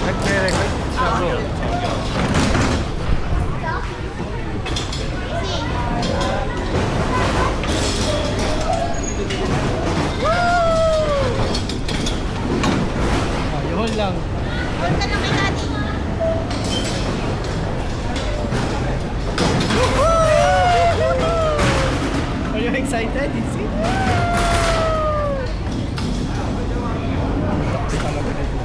Nagre-record siya bro. Yun lang. Huwag ka lang kay Daddy. Are you excited? Is it? Takti talaga nito.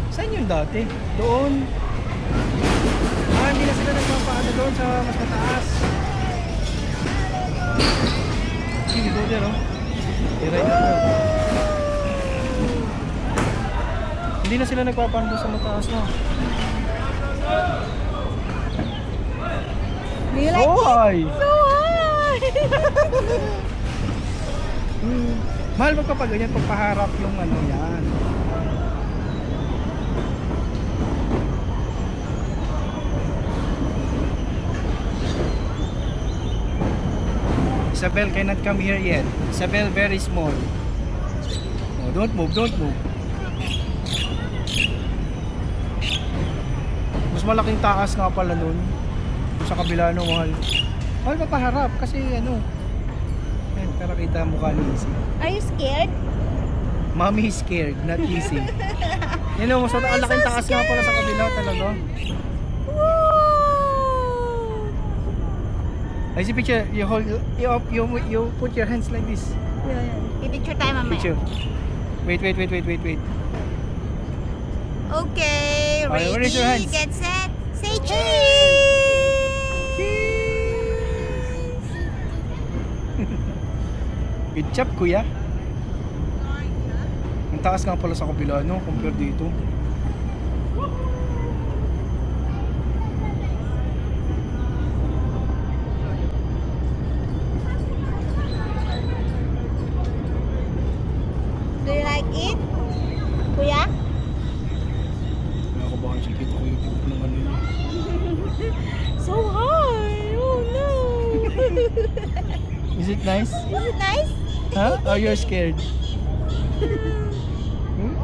Saan yun dati? Doon. Hindi na sila nagpapaano doon sa mas mataas. Sige, doon yan, no? I-ride na doon. Hindi na sila nagpapaano doon sa mataas, no? Do you like it? High! So high! Mahal magpapaganyan pagpaharap yung ano yan. Isabel cannot come here yet. Isabel very small. Oh, don't move, don't move. Mas malaking taas nga pala nun. Sa kabila no, mahal. Mahal papaharap kasi ano. Ayan, para kita ang mukha ni Easy. Are you scared? Mommy is scared, not Easy. Yan o, mas ang laking taas nga pala sa kabila talaga. Woo! I see picture, you hold, you put your hands like this. I-picture tayo mamaya. Picture. Wait. Okay, Okay, ready, where is your hands? get set, say cheese! Good job, kuya. Ang taas nga pala sa kabila, no? Compare dito. Do you like it? Kuya? Kaya ako baka siya kita ko yung tip ng ano yun. So high! Oh no! Is it nice? Is it nice? Huh? Or you're scared?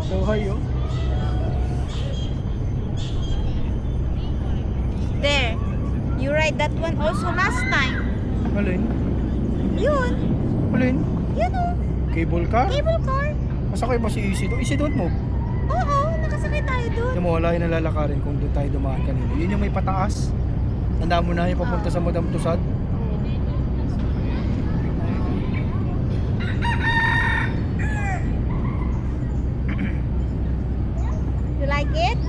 So high, oh. There. You ride that one also last time. Alin? Yun. Alin? Yun o. Cable car? Cable car. Masakay ba si Easy doon? Easy, don't move. Oo, nakasakay tayo dun. Yung mo, wala yung nalalakarin kung doon tayo dumaan kanina. Yun yung may pataas. Tanda mo na yung papunta sa Madam Tusad. You like it?